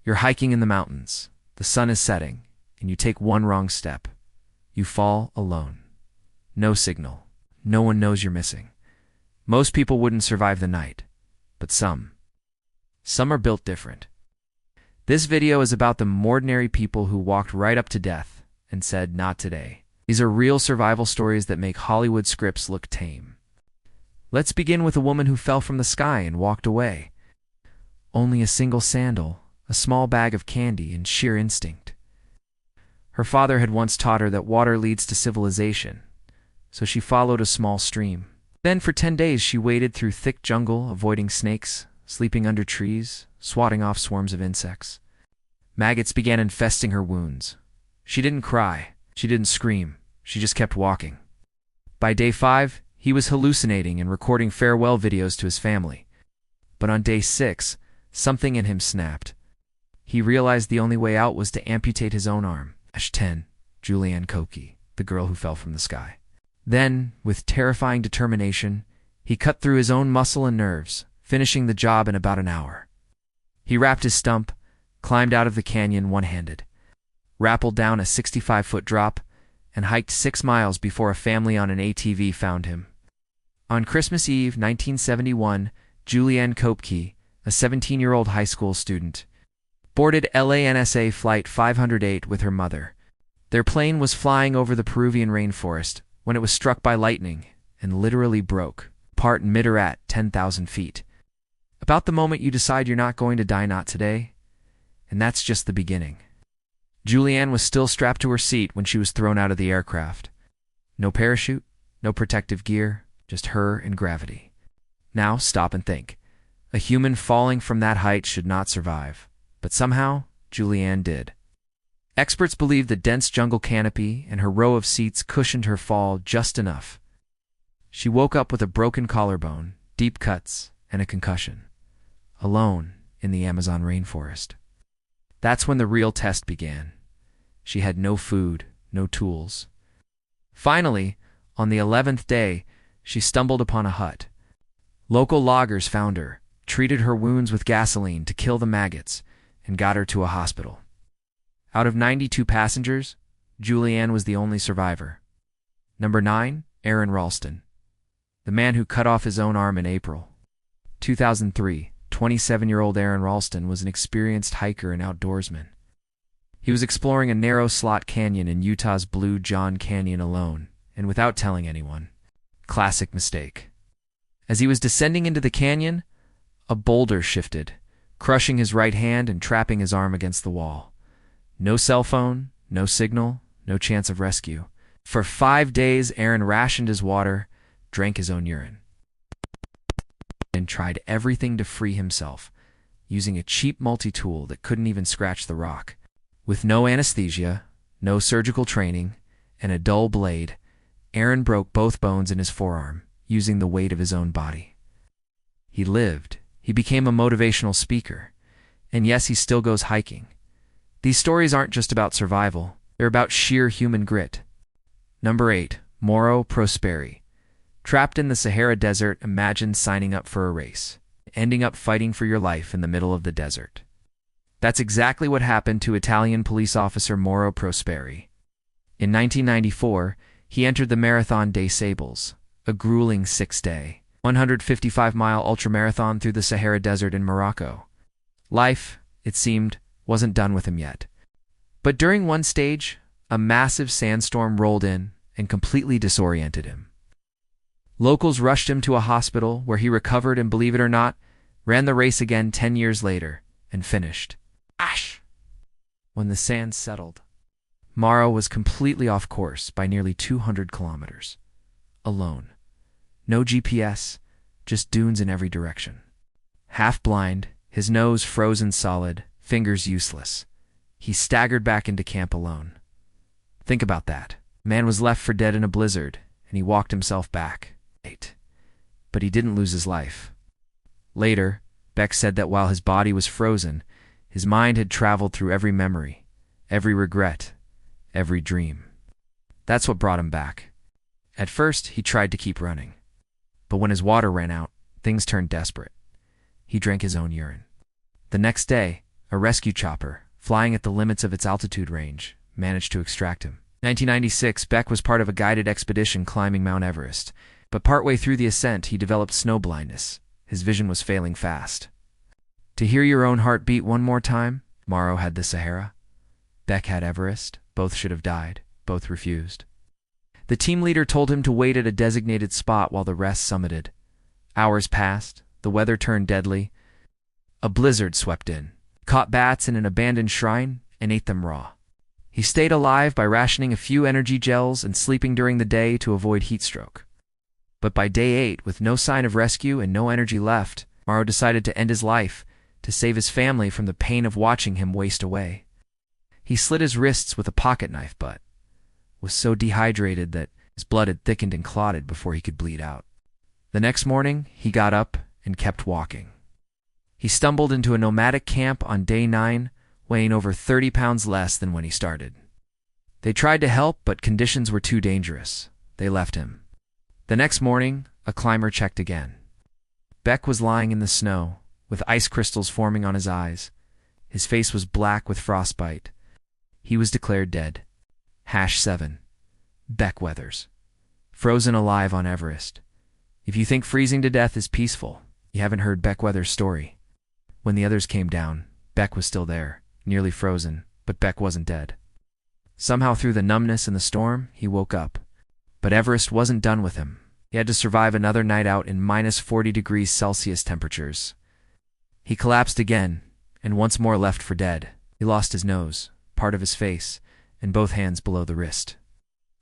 You're hiking in the mountains. The sun is setting, and you take one wrong step. You fall alone. No signal. No one knows you're missing. Most people wouldn't survive the night, but some. Some are built different. This video is about the ordinary people who walked right up to death and said, "Not today." These are real survival stories that make Hollywood scripts look tame. Let's begin with a woman who fell from the sky and walked away. Only a single sandal, a small bag of candy, and sheer instinct. Her father had once taught her that water leads to civilization, so she followed a small stream. Then for 10 days she waded through thick jungle, avoiding snakes, sleeping under trees, swatting off swarms of insects. Maggots began infesting her wounds. She didn't cry. She didn't scream. She just kept walking. By day 5, he was hallucinating and recording farewell videos to his family. But on day 6, something in him snapped. He realized the only way out was to amputate his own arm. 10. Julianne Koepke, the girl who fell from the sky. Then, with terrifying determination, he cut through his own muscle and nerves, finishing the job in about an hour. He wrapped his stump, climbed out of the canyon one-handed, rappelled down a 65-foot drop, and hiked 6 miles before a family on an ATV found him. On Christmas Eve, 1971, Julianne Koepke, a 17-year-old high school student, boarded LANSA Flight 508 with her mother. Their plane was flying over the Peruvian rainforest when it was struck by lightning and literally broke apart in midair at 10,000 feet. About the moment you decide you're not going to die, not today, and that's just the beginning. Julianne was still strapped to her seat when she was thrown out of the aircraft. No parachute, no protective gear, just her and gravity. Now stop and think. A human falling from that height should not survive, but somehow Julianne did. Experts believe the dense jungle canopy and her row of seats cushioned her fall just enough. She woke up with a broken collarbone, deep cuts, and a concussion. Alone in the Amazon rainforest. That's when the real test began. She had no food, no tools. Finally, on the 11th day, she stumbled upon a hut. Local loggers found her, treated her wounds with gasoline to kill the maggots, and got her to a hospital. Out of 92 passengers, Julianne was the only survivor. Number 9, Aaron Ralston, the man who cut off his own arm in April 2003. 27-year-old Aaron Ralston was an experienced hiker and outdoorsman. He was exploring a narrow slot canyon in Utah's Blue John Canyon alone, and without telling anyone. Classic mistake. As he was descending into the canyon, a boulder shifted, crushing his right hand and trapping his arm against the wall. No cell phone, no signal, no chance of rescue. For 5 days, Aaron rationed his water, drank his own urine, and tried everything to free himself, using a cheap multi-tool that couldn't even scratch the rock. With no anesthesia, no surgical training, and a dull blade, Aaron broke both bones in his forearm, using the weight of his own body. He lived. He became a motivational speaker. And yes, he still goes hiking. These stories aren't just about survival. They're about sheer human grit. Number 8, Mauro Prosperi. Trapped in the Sahara Desert, imagine signing up for a race, ending up fighting for your life in the middle of the desert. That's exactly what happened to Italian police officer Mauro Prosperi. In 1994, he entered the Marathon des Sables, a grueling 6-day, 155-mile ultramarathon through the Sahara Desert in Morocco. Life, it seemed, wasn't done with him yet. But during one stage, a massive sandstorm rolled in and completely disoriented him. Locals rushed him to a hospital where he recovered and, believe it or not, ran the race again 10 years later and finished. Ash! When the sand settled, Mauro was completely off course by nearly 200 kilometers. Alone. No GPS, just dunes in every direction. Half blind, his nose frozen solid, fingers useless. He staggered back into camp alone. Think about that. Man was left for dead in a blizzard, and he walked himself back. But he didn't lose his life. Later, Beck said that while his body was frozen, his mind had traveled through every memory, every regret, every dream. That's what brought him back. At first, he tried to keep running. But when his water ran out, things turned desperate. He drank his own urine. The next day, A rescue chopper, flying at the limits of its altitude range, managed to extract him. 1996, Beck was part of a guided expedition climbing Mount Everest, but partway through the ascent he developed snow blindness. His vision was failing fast. To hear your own heart beat one more time, Morrow had the Sahara. Beck had Everest. Both should have died. Both refused. The team leader told him to wait at a designated spot while the rest summited. Hours passed. The weather turned deadly. A blizzard swept in, caught bats in an abandoned shrine, and ate them raw. He stayed alive by rationing a few energy gels and sleeping during the day to avoid heat stroke. But by day 8, with no sign of rescue and no energy left, Morrow decided to end his life to save his family from the pain of watching him waste away. He slit his wrists with a pocket knife but was so dehydrated that his blood had thickened and clotted before he could bleed out. The next morning, he got up and kept walking. He stumbled into a nomadic camp on day 9, weighing over 30 pounds less than when he started. They tried to help, but conditions were too dangerous. They left him. The next morning, a climber checked again. Beck was lying in the snow, with ice crystals forming on his eyes. His face was black with frostbite. He was declared dead. #7. Beck Weathers. Frozen alive on Everest. If you think freezing to death is peaceful, you haven't heard Beck Weathers' story. When the others came down, Beck was still there, nearly frozen, but Beck wasn't dead. Somehow through the numbness and the storm, he woke up. But Everest wasn't done with him. He had to survive another night out in -40°C temperatures. He collapsed again, and once more left for dead. He lost his nose, part of his face, and both hands below the wrist.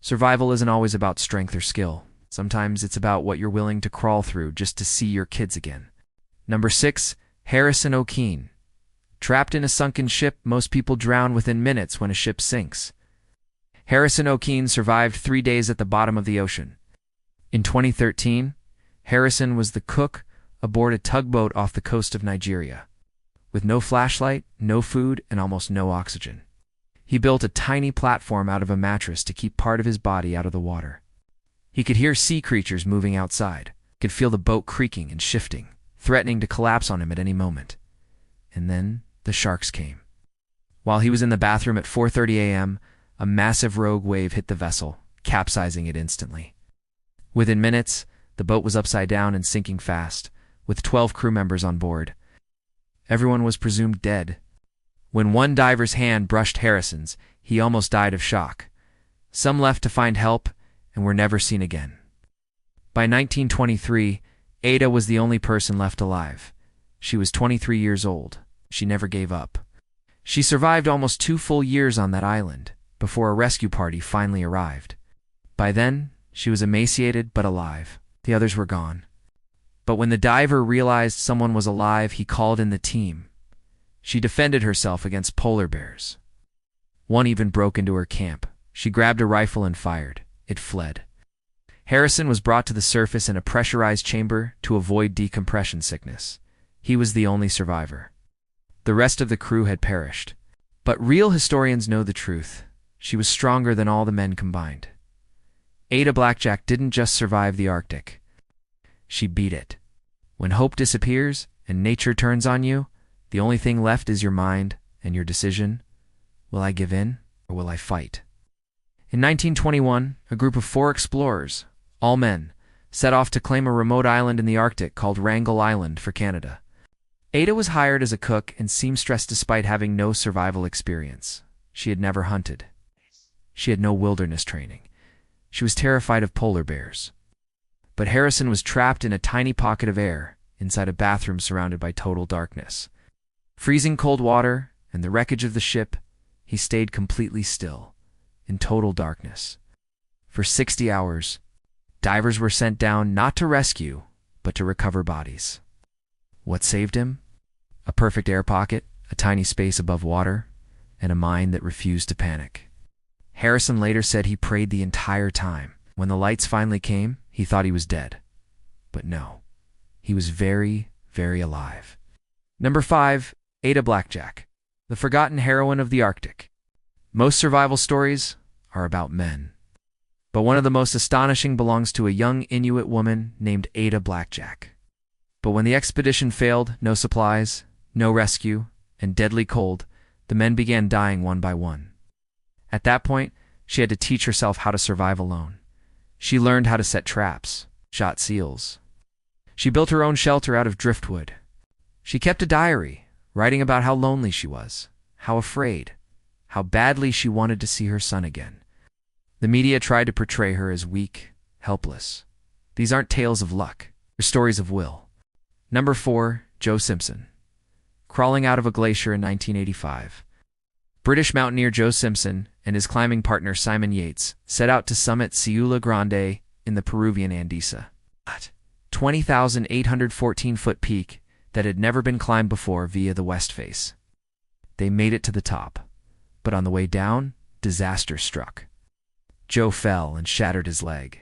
Survival isn't always about strength or skill. Sometimes it's about what you're willing to crawl through just to see your kids again. Number 6, Harrison O'Keefe. Trapped in a sunken ship, most people drown within minutes when a ship sinks. Harrison O'Keefe survived 3 days at the bottom of the ocean. In 2013, Harrison was the cook aboard a tugboat off the coast of Nigeria. With no flashlight, no food, and almost no oxygen. He built a tiny platform out of a mattress to keep part of his body out of the water. He could hear sea creatures moving outside, could feel the boat creaking and shifting, threatening to collapse on him at any moment. And then the sharks came. While he was in the bathroom at 4:30 a.m., a massive rogue wave hit the vessel, capsizing it instantly. Within minutes, the boat was upside down and sinking fast, with 12 crew members on board. Everyone was presumed dead. When one diver's hand brushed Harrison's, he almost died of shock. Some left to find help and were never seen again. By 1923, Ada was the only person left alive. She was 23 years old. She never gave up. She survived almost 2 full years on that island, before a rescue party finally arrived. By then, she was emaciated but alive. The others were gone. But when the diver realized someone was alive, he called in the team. She defended herself against polar bears. One even broke into her camp. She grabbed a rifle and fired. It fled. Harrison was brought to the surface in a pressurized chamber to avoid decompression sickness. He was the only survivor. The rest of the crew had perished. But real historians know the truth. She was stronger than all the men combined. Ada Blackjack didn't just survive the Arctic. She beat it. When hope disappears and nature turns on you, the only thing left is your mind and your decision. Will I give in or will I fight? In 1921, a group of 4 explorers, all men, set off to claim a remote island in the Arctic called Wrangel Island for Canada. Ada was hired as a cook and seamstress despite having no survival experience. She had never hunted. She had no wilderness training. She was terrified of polar bears. But Harrison was trapped in a tiny pocket of air inside a bathroom surrounded by total darkness. Freezing cold water and the wreckage of the ship, he stayed completely still, in total darkness. For 60 hours, divers were sent down not to rescue, but to recover bodies. What saved him? A perfect air pocket, a tiny space above water, and a mind that refused to panic. Harrison later said he prayed the entire time. When the lights finally came, he thought he was dead. But no, he was very, very alive. Number 5, Ada Blackjack, the forgotten heroine of the Arctic. Most survival stories are about men. But one of the most astonishing belongs to a young Inuit woman named Ada Blackjack. But when the expedition failed, no supplies, no rescue, and deadly cold, the men began dying one by one. At that point, she had to teach herself how to survive alone. She learned how to set traps, shot seals. She built her own shelter out of driftwood. She kept a diary, writing about how lonely she was, how afraid, how badly she wanted to see her son again. The media tried to portray her as weak, helpless. These aren't tales of luck, they're stories of will. Number 4, Joe Simpson. Crawling out of a glacier in 1985. British mountaineer Joe Simpson and his climbing partner Simon Yates set out to summit Ciula Grande in the Peruvian Andesa. 20,814-foot peak that had never been climbed before via the west face. They made it to the top, but on the way down, disaster struck. Joe fell and shattered his leg.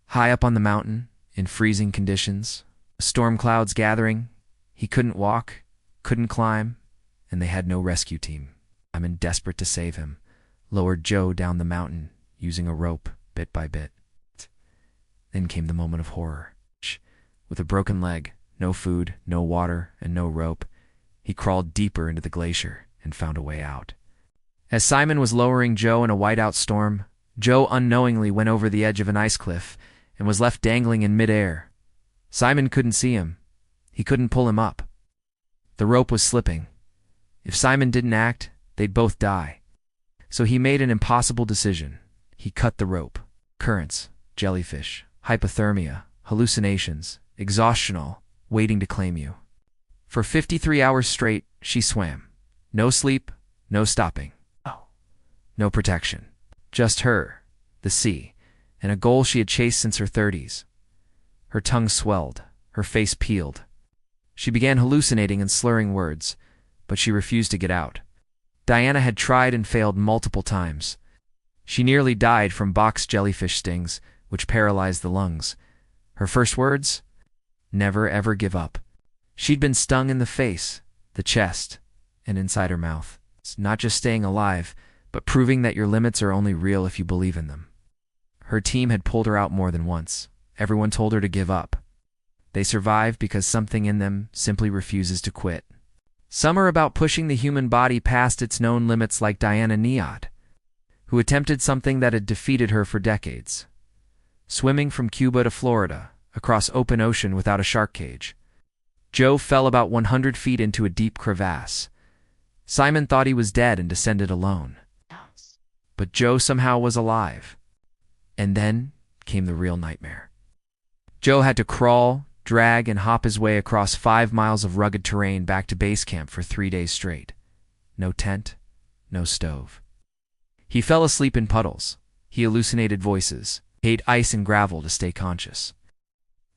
High up on the mountain, in freezing conditions, storm clouds gathering, he couldn't walk, couldn't climb, and they had no rescue team. Simon, desperate to save him, lowered Joe down the mountain using a rope, bit by bit. Then came the moment of horror. With a broken leg, no food, no water, and no rope, he crawled deeper into the glacier and found a way out. As Simon was lowering Joe in a whiteout storm, Joe unknowingly went over the edge of an ice cliff and was left dangling in midair. Simon couldn't see him. He couldn't pull him up. The rope was slipping. If Simon didn't act, they'd both die. So he made an impossible decision. He cut the rope. Currents, jellyfish, hypothermia, hallucinations, exhaustion, all waiting to claim you. For 53 hours straight, she swam. No sleep, no stopping. No protection. Just her, the sea, and a goal she had chased since her 30s. Her tongue swelled, her face peeled. She began hallucinating and slurring words, but she refused to get out. Diana had tried and failed multiple times. She nearly died from box jellyfish stings, which paralyzed the lungs. Her first words? Never ever give up. She'd been stung in the face, the chest, and inside her mouth. It's not just staying alive, but proving that your limits are only real if you believe in them. Her team had pulled her out more than once. Everyone told her to give up. They survive because something in them simply refuses to quit. Some are about pushing the human body past its known limits, like Diana Niad, who attempted something that had defeated her for decades. Swimming from Cuba to Florida, across open ocean without a shark cage. Joe fell about 100 feet into a deep crevasse. Simon thought he was dead and descended alone. But Joe somehow was alive. And then came the real nightmare. Joe had to crawl, drag, and hop his way across 5 miles of rugged terrain back to base camp for 3 days straight. No tent, no stove. He fell asleep in puddles. He hallucinated voices, ate ice and gravel to stay conscious.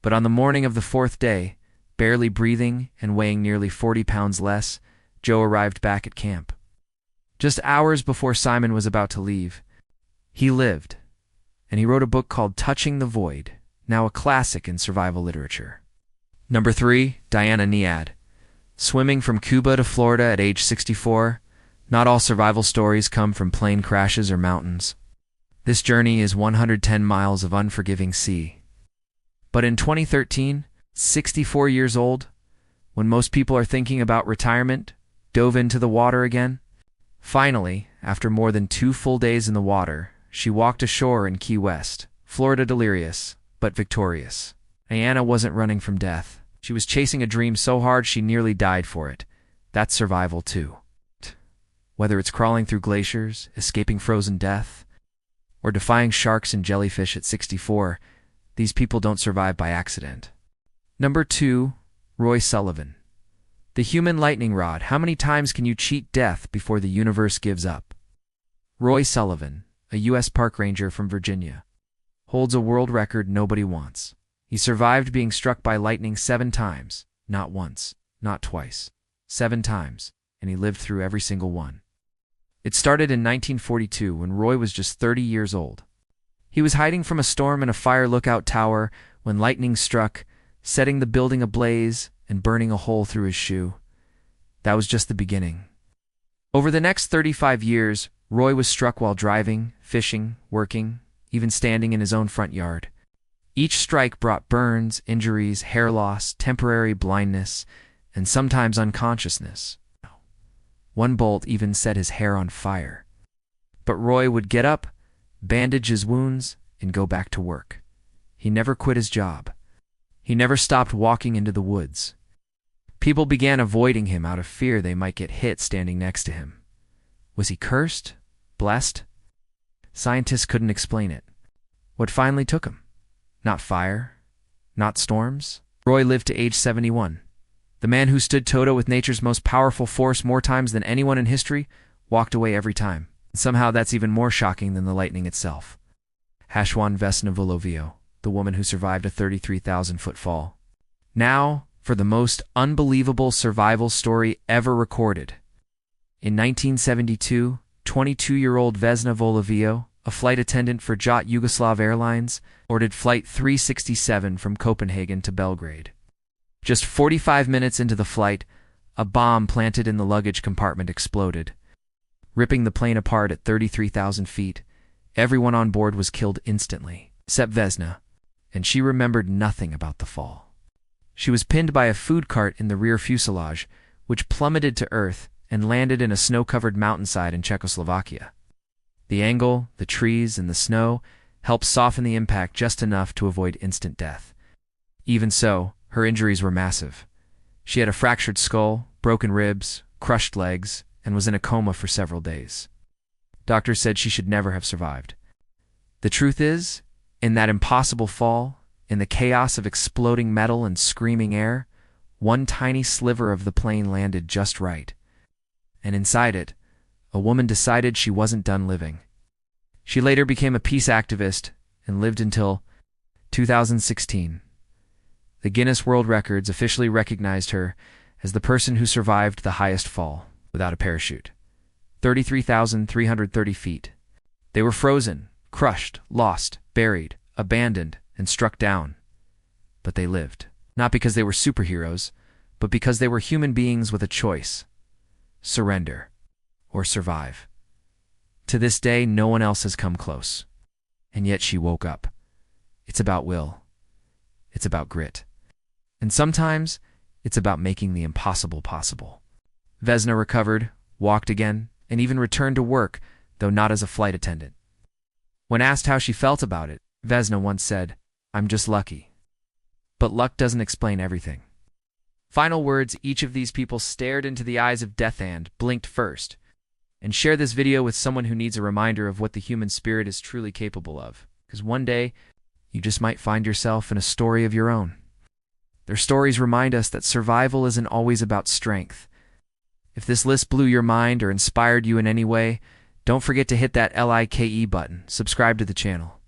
But on the morning of the 4th day, barely breathing and weighing nearly 40 pounds less, Joe arrived back at camp. Just hours before Simon was about to leave, he lived, and he wrote a book called Touching the Void, now a classic in survival literature. Number 3, Diana Niad. Swimming from Cuba to Florida at age 64, not all survival stories come from plane crashes or mountains. This journey is 110 miles of unforgiving sea. But in 2013, 64 years old, when most people are thinking about retirement, dove into the water again. Finally, after more than 2 full days in the water, she walked ashore in Key West, Florida, delirious, but victorious. Diana wasn't running from death. She was chasing a dream so hard she nearly died for it. That's survival too. Whether it's crawling through glaciers, escaping frozen death, or defying sharks and jellyfish at 64, these people don't survive by accident. Number 2, Roy Sullivan. The human lightning rod. How many times can you cheat death before the universe gives up? Roy Sullivan, a U.S. park ranger from Virginia, holds a world record nobody wants. He survived being struck by lightning 7 times, not once, not twice, 7 times, and he lived through every single one. It started in 1942 when Roy was just 30 years old. He was hiding from a storm in a fire lookout tower when lightning struck, setting the building ablaze and burning a hole through his shoe. That was just the beginning. Over the next 35 years, Roy was struck while driving, fishing, working, even standing in his own front yard. Each strike brought burns, injuries, hair loss, temporary blindness, and sometimes unconsciousness. One bolt even set his hair on fire. But Roy would get up, bandage his wounds, and go back to work. He never quit his job. He never stopped walking into the woods. People began avoiding him out of fear they might get hit standing next to him. Was he cursed? Blessed? Scientists couldn't explain it. What finally took him? Not fire? Not storms? Roy lived to age 71. The man who stood toe-to-toe with nature's most powerful force more times than anyone in history walked away every time. Somehow that's even more shocking than the lightning itself. Hashwan Vesna Volovio, the woman who survived a 33,000-foot fall. Now, for the most unbelievable survival story ever recorded. In 1972, 22-year-old Vesna Volovio, a flight attendant for JAT Yugoslav Airlines, ordered Flight 367 from Copenhagen to Belgrade. Just 45 minutes into the flight, a bomb planted in the luggage compartment exploded. Ripping the plane apart at 33,000 feet, everyone on board was killed instantly, except Vesna, and she remembered nothing about the fall. She was pinned by a food cart in the rear fuselage, which plummeted to earth and landed in a snow-covered mountainside in Czechoslovakia. The angle, the trees, and the snow helped soften the impact just enough to avoid instant death. Even so, her injuries were massive. She had a fractured skull, broken ribs, crushed legs, and was in a coma for several days. Doctors said she should never have survived. The truth is, in that impossible fall, in the chaos of exploding metal and screaming air, one tiny sliver of the plane landed just right. And inside it, a woman decided she wasn't done living. She later became a peace activist and lived until 2016. The Guinness World Records officially recognized her as the person who survived the highest fall without a parachute. 33,330 feet. They were frozen, crushed, lost, buried, abandoned, and struck down. But they lived. Not because they were superheroes, but because they were human beings with a choice. Surrender or survive. To this day, no one else has come close. And yet she woke up. It's about will. It's about grit. And sometimes, it's about making the impossible possible. Vesna recovered, walked again, and even returned to work, though not as a flight attendant. When asked how she felt about it, Vesna once said, "I'm just lucky." But luck doesn't explain everything. Final words, each of these people stared into the eyes of death and blinked first. And share this video with someone who needs a reminder of what the human spirit is truly capable of. Because one day, you just might find yourself in a story of your own. Their stories remind us that survival isn't always about strength. If this list blew your mind or inspired you in any way, don't forget to hit that like button, subscribe to the channel,